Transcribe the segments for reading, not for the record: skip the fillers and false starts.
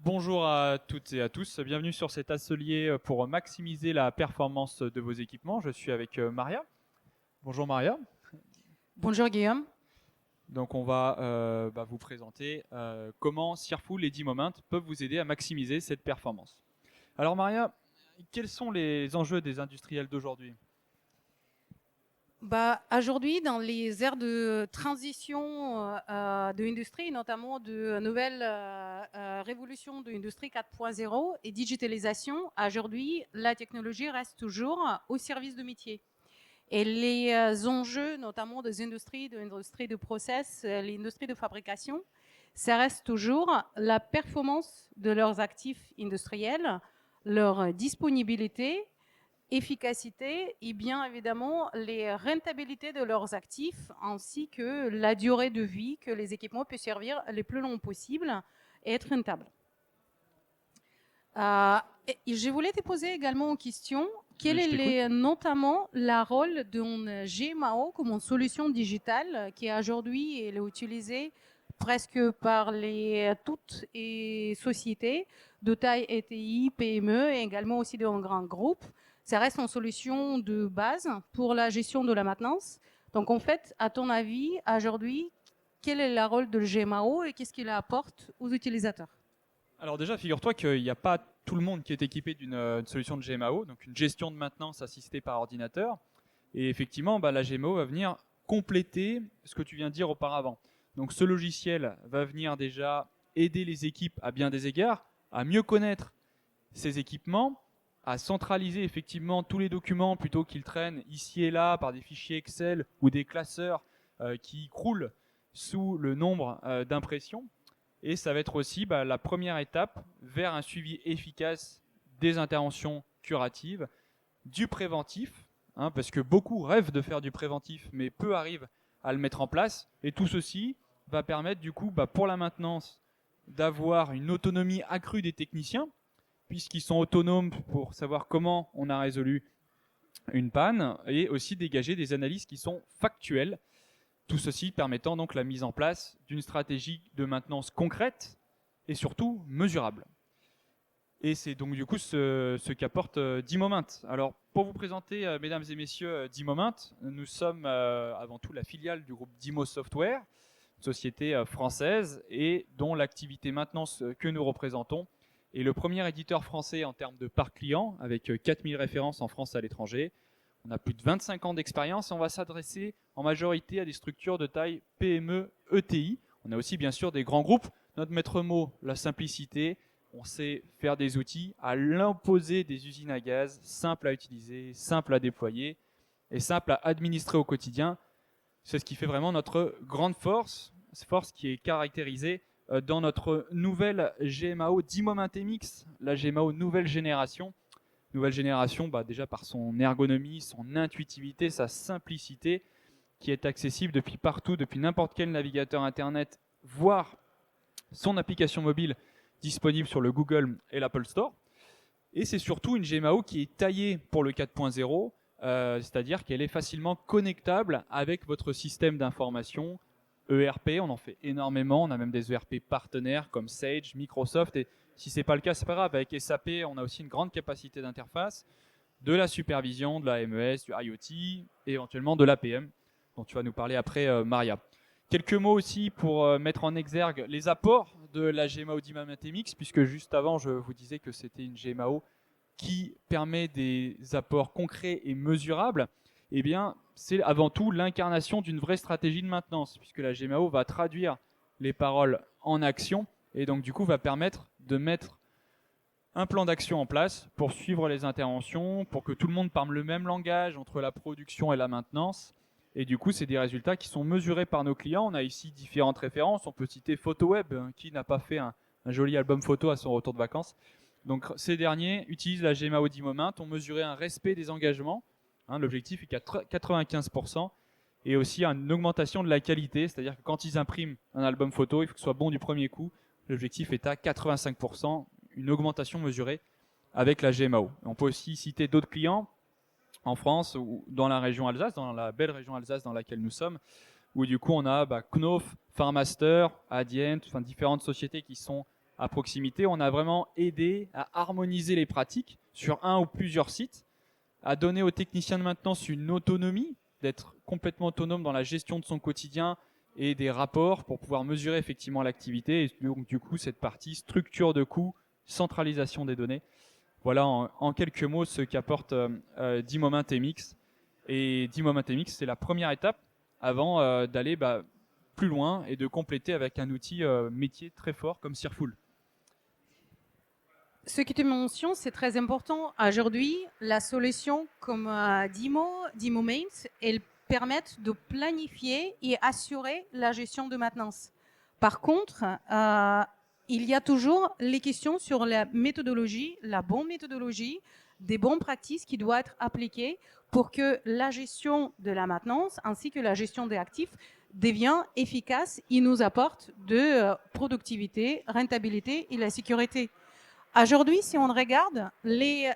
Bonjour à toutes et à tous, bienvenue sur cet atelier pour maximiser la performance de vos équipements. Je suis avec Maria. Bonjour Maria. Bonjour Guillaume. Donc on va vous présenter comment Sirful et D-Moment peuvent vous aider à maximiser cette performance. Alors Maria, quels sont les enjeux des industriels d'aujourd'hui? Aujourd'hui, dans les aires de transition de l'industrie, notamment de nouvelles révolutions de l'industrie 4.0 et digitalisation, aujourd'hui, la technologie reste toujours au service du métier. Et les enjeux, notamment des industries, de l'industrie de process, l'industrie de fabrication, ça reste toujours la performance de leurs actifs industriels, leur disponibilité, efficacité et bien évidemment les rentabilités de leurs actifs ainsi que la durée de vie que les équipements peuvent servir le plus long possible et être rentables. Et je voulais te poser également une question. Quel Je t'écoute. est notamment le rôle d'un GMAO comme une solution digitale qui aujourd'hui est utilisée presque par toutes les sociétés de taille ETI, PME et également aussi de grands groupes. Ça reste une solution de base pour la gestion de la maintenance. Donc en fait, à ton avis, aujourd'hui, quel est le rôle de GMAO et qu'est-ce qu'il apporte aux utilisateurs? Alors déjà, figure-toi qu'il n'y a pas tout le monde qui est équipé d'une solution de GMAO, donc une gestion de maintenance assistée par ordinateur. Et effectivement, la GMO va venir compléter ce que tu viens de dire auparavant. Donc ce logiciel va venir déjà aider les équipes à bien des égards, à mieux connaître ces équipements, à centraliser effectivement tous les documents plutôt qu'ils traînent ici et là par des fichiers Excel ou des classeurs qui croulent sous le nombre d'impressions. Et ça va être aussi la première étape vers un suivi efficace des interventions curatives, du préventif, parce que beaucoup rêvent de faire du préventif, mais peu arrivent à le mettre en place. Et tout ceci va permettre du coup, pour la maintenance, d'avoir une autonomie accrue des techniciens, puisqu'ils sont autonomes pour savoir comment on a résolu une panne, et aussi dégager des analyses qui sont factuelles. Tout ceci permettant donc la mise en place d'une stratégie de maintenance concrète et surtout mesurable. Et c'est donc du coup ce qu'apporte D-Moment. Alors pour vous présenter, mesdames et messieurs, D-Moment, nous sommes avant tout la filiale du groupe Dimo Software, société française et dont l'activité maintenance que nous représentons est le premier éditeur français en termes de parc client avec 4000 références en France et à l'étranger. On a plus de 25 ans d'expérience et on va s'adresser en majorité à des structures de taille PME, ETI. On a aussi bien sûr des grands groupes. Notre maître mot, la simplicité. On sait faire des outils à l'imposer des usines à gaz, simples à utiliser, simples à déployer et simples à administrer au quotidien. C'est ce qui fait vraiment notre grande force qui est caractérisée dans notre nouvelle GMAO Dimomentemix, la GMAO nouvelle génération. Nouvelle génération, déjà par son ergonomie, son intuitivité, sa simplicité, qui est accessible depuis partout, depuis n'importe quel navigateur internet, voire son application mobile disponible sur le Google et l'Apple Store. Et c'est surtout une GMAO qui est taillée pour le 4.0, c'est-à-dire qu'elle est facilement connectable avec votre système d'information ERP. On en fait énormément, on a même des ERP partenaires comme Sage, Microsoft, et si ce n'est pas le cas, c'est pas grave. Avec SAP, on a aussi une grande capacité d'interface, de la supervision, de la MES, du IoT, et éventuellement de l'APM, dont tu vas nous parler après, Maria. Quelques mots aussi pour mettre en exergue les apports de la GMAO Dimomentemix, puisque juste avant, je vous disais que c'était une GMAO qui permet des apports concrets et mesurables. Eh bien, c'est avant tout l'incarnation d'une vraie stratégie de maintenance, puisque la GMAO va traduire les paroles en action, et donc du coup va permettre de mettre un plan d'action en place pour suivre les interventions, pour que tout le monde parle le même langage entre la production et la maintenance. Et du coup, c'est des résultats qui sont mesurés par nos clients. On a ici différentes références. On peut citer PhotoWeb, qui n'a pas fait un joli album photo à son retour de vacances. Donc ces derniers utilisent la GMAO Dimoment, ont mesuré un respect des engagements. L'objectif est qu'à 95%, et aussi une augmentation de la qualité, c'est-à-dire que quand ils impriment un album photo, il faut que ce soit bon du premier coup. L'objectif est à 85%, une augmentation mesurée avec la GMAO. On peut aussi citer d'autres clients en France ou dans la région Alsace, dans la belle région Alsace dans laquelle nous sommes, où du coup on a Knauf, Farmaster, Adient, différentes sociétés qui sont à proximité. On a vraiment aidé à harmoniser les pratiques sur un ou plusieurs sites, à donner aux techniciens de maintenance une autonomie, d'être complètement autonome dans la gestion de son quotidien et des rapports pour pouvoir mesurer effectivement l'activité. Et donc, du coup, cette partie structure de coûts, centralisation des données. Voilà en quelques mots ce qu'apporte D-Moment MX. Et D-Moment MX, c'est la première étape avant d'aller plus loin et de compléter avec un outil métier très fort comme Searful. Ce que tu mentionnes, c'est très important. Aujourd'hui, la solution comme D-Moment, elles permettent de planifier et assurer la gestion de maintenance. Par contre, il y a toujours les questions sur la méthodologie, la bonne méthodologie, des bonnes pratiques qui doivent être appliquées pour que la gestion de la maintenance ainsi que la gestion des actifs devienne efficace et nous apporte de productivité, rentabilité et la sécurité. Aujourd'hui, si on regarde les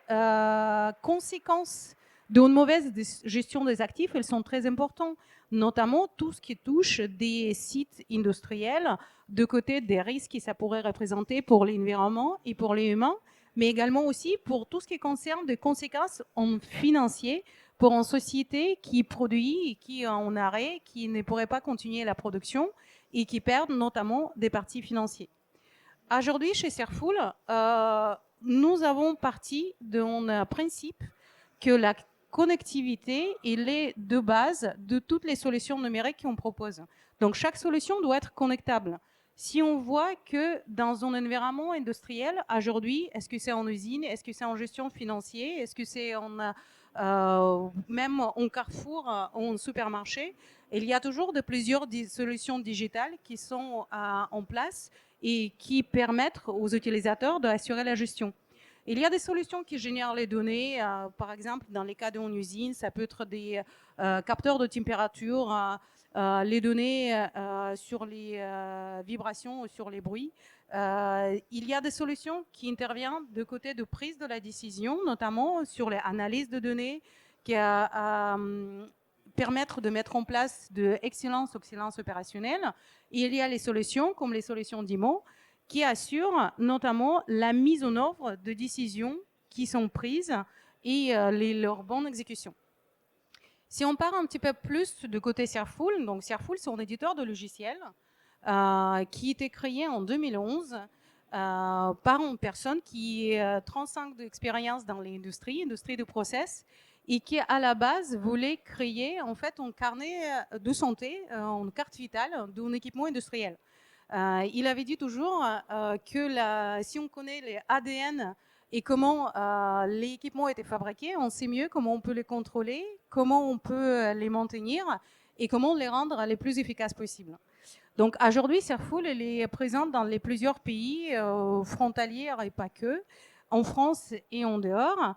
conséquences d'une mauvaise gestion des actifs, elles sont très importantes, notamment tout ce qui touche des sites industriels, de côté des risques que ça pourrait représenter pour l'environnement et pour les humains, mais également aussi pour tout ce qui concerne des conséquences financières pour une société qui produit et qui est en arrêt, qui ne pourrait pas continuer la production et qui perd notamment des parties financières. Aujourd'hui, chez Searful, nous avons parti d'un principe que la connectivité est de base de toutes les solutions numériques qu'on propose. Donc, chaque solution doit être connectable. Si on voit que dans un environnement industriel, aujourd'hui, est-ce que c'est en usine, est-ce que c'est en gestion financière, est-ce que c'est même en Carrefour, en supermarché, il y a toujours plusieurs solutions digitales qui sont en place et qui permettent aux utilisateurs d'assurer la gestion. Il y a des solutions qui génèrent les données, par exemple, dans les cas d'une usine, ça peut être des capteurs de température, les données sur les vibrations ou sur les bruits. Il y a des solutions qui interviennent de côté de prise de la décision, notamment sur les analyses de données, qui permettre de mettre en place de excellence opérationnelle. Et il y a les solutions, comme les solutions d'IMO, qui assurent notamment la mise en œuvre de décisions qui sont prises et leur bonne exécution. Si on part un petit peu plus de côté Searful, donc Searful, c'est un éditeur de logiciels qui a été créé en 2011 par une personne qui a 35 ans d'expérience dans l'industrie de process, et qui à la base voulait créer en fait un carnet de santé, une carte vitale d'un équipement industriel. Il avait dit toujours que si on connaît les ADN et comment l'équipement était fabriqué, on sait mieux comment on peut les contrôler, comment on peut les maintenir et comment les rendre les plus efficaces possibles. Donc aujourd'hui, Searful est présente dans les plusieurs pays frontaliers et pas que, en France et en dehors.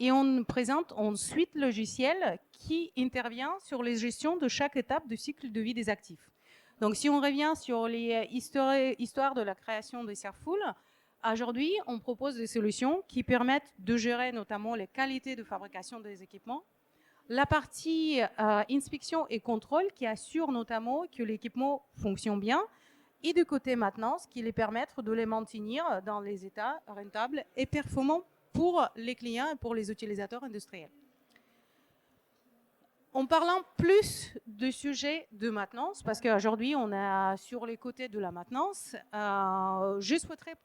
Et on présente une suite logicielle qui intervient sur les gestions de chaque étape du cycle de vie des actifs. Donc, si on revient sur les histoires de la création de Searful, aujourd'hui, on propose des solutions qui permettent de gérer notamment les qualités de fabrication des équipements, la partie inspection et contrôle qui assure notamment que l'équipement fonctionne bien, et du côté maintenance qui les permettent de les maintenir dans les états rentables et performants pour les clients et pour les utilisateurs industriels. En parlant plus du sujet de maintenance, parce qu'aujourd'hui on est sur les côtés de la maintenance, je souhaiterais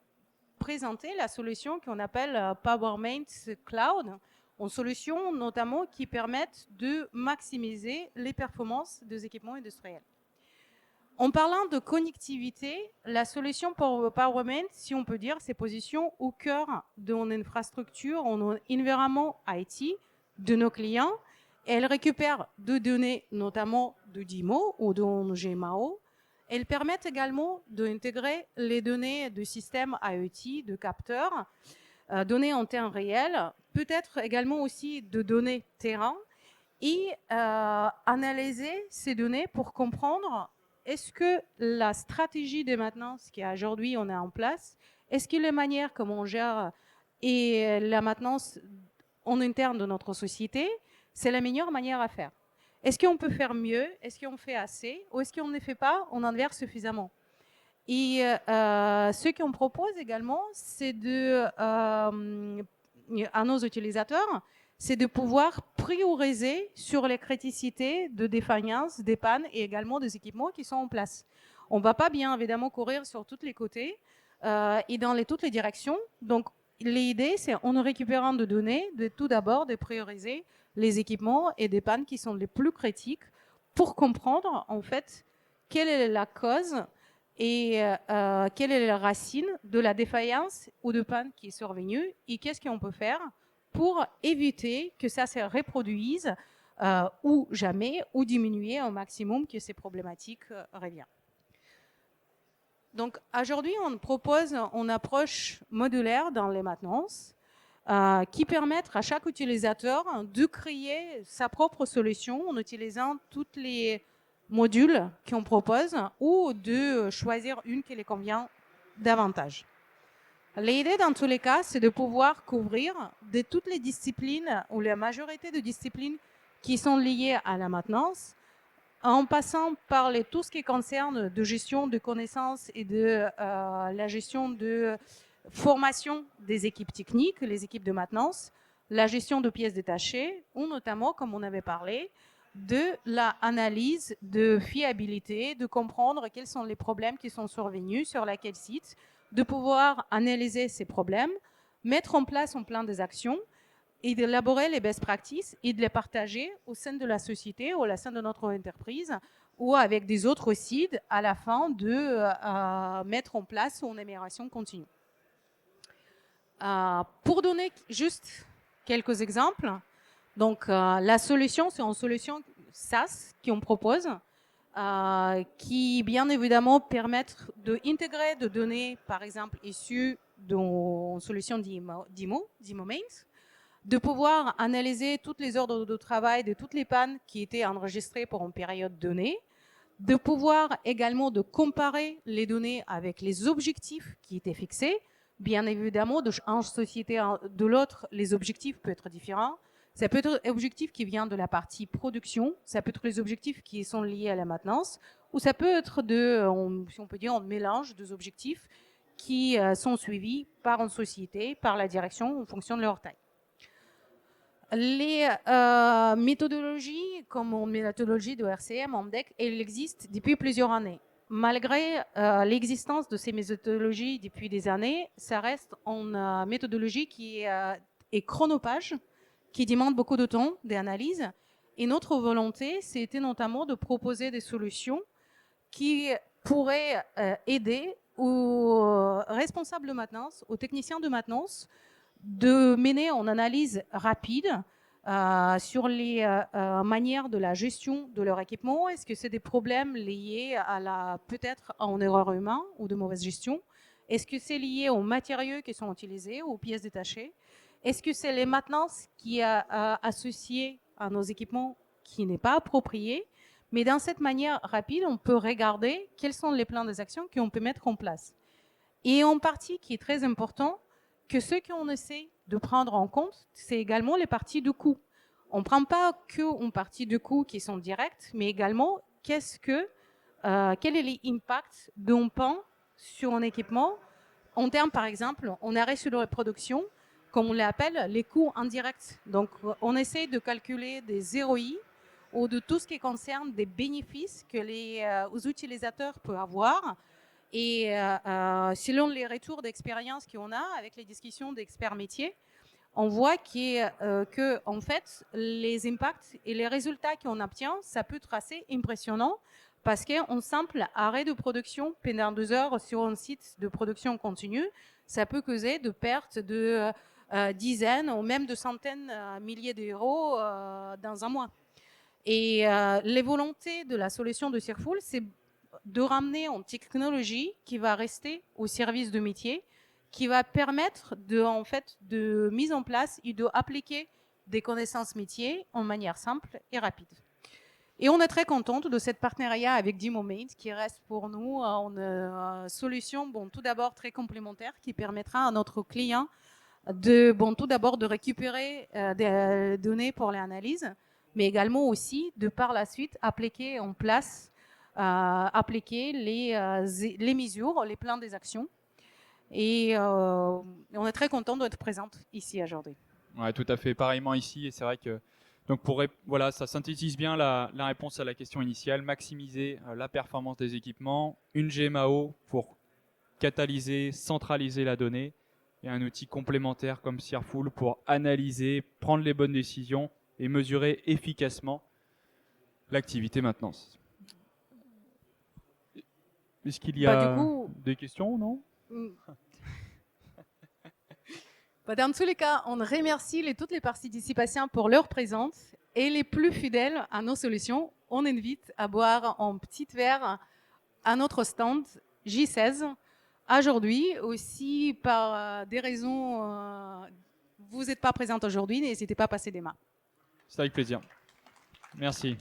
présenter la solution qu'on appelle PowerMaint Cloud, une solution notamment qui permet de maximiser les performances des équipements industriels. En parlant de connectivité, la solution pour PowerMaint, si on peut dire, c'est position au cœur de notre infrastructure, en environnement IT de nos clients. Elle récupère des données, notamment de DIMO ou de GMAO. Elle permet également d'intégrer les données du système IoT, de capteurs, données en temps réel, peut-être également aussi de données terrain, et analyser ces données pour comprendre est-ce que la stratégie de maintenance qu'aujourd'hui on a en place, est-ce que les manières comme on gère et la maintenance en interne de notre société, c'est la meilleure manière à faire? Est-ce qu'on peut faire mieux? Est-ce qu'on fait assez? Ou est-ce qu'on ne fait pas? On en verse suffisamment? Et ce qu'on propose également, c'est à nos utilisateurs, c'est de pouvoir prioriser sur les criticités de défaillance, des pannes et également des équipements qui sont en place. On ne va pas bien évidemment courir sur tous les côtés et dans toutes les directions. Donc l'idée, c'est en récupérant de données, de tout d'abord de prioriser les équipements et des pannes qui sont les plus critiques pour comprendre en fait quelle est la cause et quelle est la racine de la défaillance ou de panne qui est survenue et qu'est-ce qu'on peut faire pour éviter que ça se reproduise ou jamais, ou diminuer au maximum que ces problématiques reviennent. Donc aujourd'hui, on propose une approche modulaire dans les maintenances qui permettent à chaque utilisateur de créer sa propre solution en utilisant toutes les modules qu'on propose ou de choisir une qui les convient davantage. L'idée, dans tous les cas, c'est de pouvoir couvrir de toutes les disciplines ou la majorité de disciplines qui sont liées à la maintenance, en passant par tout ce qui concerne de gestion de connaissances et de la gestion de formation des équipes techniques, les équipes de maintenance, la gestion de pièces détachées, ou notamment, comme on avait parlé, de l'analyse de fiabilité, de comprendre quels sont les problèmes qui sont survenus sur quel site, de pouvoir analyser ces problèmes, mettre en place un plan des actions et d'élaborer les best practices et de les partager au sein de la société ou au sein de notre entreprise ou avec des autres sites à la fin de mettre en place une amélioration continue. Pour donner juste quelques exemples, donc la solution, c'est une solution SaaS qu'on propose, qui bien évidemment permettent d'intégrer des données, par exemple, issues d'une solution d'Imo-Mains, de pouvoir analyser toutes les ordres de travail de toutes les pannes qui étaient enregistrées pour une période donnée, de pouvoir également de comparer les données avec les objectifs qui étaient fixés. Bien évidemment, d'une société de l'autre, les objectifs peuvent être différents. Ça peut être l'objectif qui vient de la partie production, ça peut être les objectifs qui sont liés à la maintenance, ou ça peut être si on peut dire, un mélange des objectifs qui sont suivis par une société, par la direction, en fonction de leur taille. Les méthodologies, comme une méthodologie de RCM, MDEC, elles existent depuis plusieurs années. Malgré l'existence de ces méthodologies depuis des années, ça reste une méthodologie qui est chronophage, qui demande beaucoup de temps d'analyse. Et notre volonté, c'était notamment de proposer des solutions qui pourraient aider aux responsables de maintenance, aux techniciens de maintenance, de mener une analyse rapide sur les manières de la gestion de leur équipement. Est-ce que c'est des problèmes liés à peut-être à une erreur humaine ou de mauvaise gestion? Est-ce que c'est lié aux matériaux qui sont utilisés, aux pièces détachées? Est-ce que c'est les maintenances qui est associées à nos équipements qui n'est pas approprié? Mais dans cette manière rapide, on peut regarder quels sont les plans d'actions qu'on peut mettre en place. Et en partie, qui est très important, que ce qu'on essaie de prendre en compte, c'est également les parties de coût. On ne prend pas qu'une partie de coûts qui sont directes, mais également quel est l'impact d'un pan sur un équipement en termes, par exemple, on arrêt sur la production, comme on l'appelle, les coûts indirects. Donc, on essaie de calculer des ROI ou de tout ce qui concerne des bénéfices que les utilisateurs peuvent avoir. Et selon les retours d'expérience qu'on a avec les discussions d'experts métiers, on voit que en fait, les impacts et les résultats qu'on obtient, ça peut être assez impressionnant parce qu'un simple arrêt de production pendant 2 heures sur un site de production continue, ça peut causer de pertes de dizaines ou même de centaines de milliers d'euros dans un mois. Et les volontés de la solution de Cirful, c'est de ramener une technologie qui va rester au service de métier, qui va permettre de mise en place et d'appliquer des connaissances métiers en manière simple et rapide. Et on est très contente de cette partenariat avec Dimo-Mains qui reste pour nous une solution, tout d'abord très complémentaire qui permettra à notre client tout d'abord de récupérer des données pour l'analyse, mais également aussi de par la suite appliquer en place appliquer les mesures, les plans des actions. Et on est très content d'être présente ici aujourd'hui. Ouais, tout à fait. Pareillement ici. Et c'est vrai que donc voilà, ça synthétise bien la réponse à la question initiale. Maximiser la performance des équipements. Une GMAO pour catalyser, centraliser la donnée. Et un outil complémentaire comme Searful pour analyser, prendre les bonnes décisions et mesurer efficacement l'activité maintenance. Est-ce qu'il y a des questions, non? Dans tous les cas, on remercie toutes les participations pour leur présence et les plus fidèles à nos solutions, on invite à boire un petit verre à notre stand J16 aujourd'hui. Aussi, par des raisons, vous n'êtes pas présente aujourd'hui, n'hésitez pas à passer des mains. C'est avec plaisir. Merci.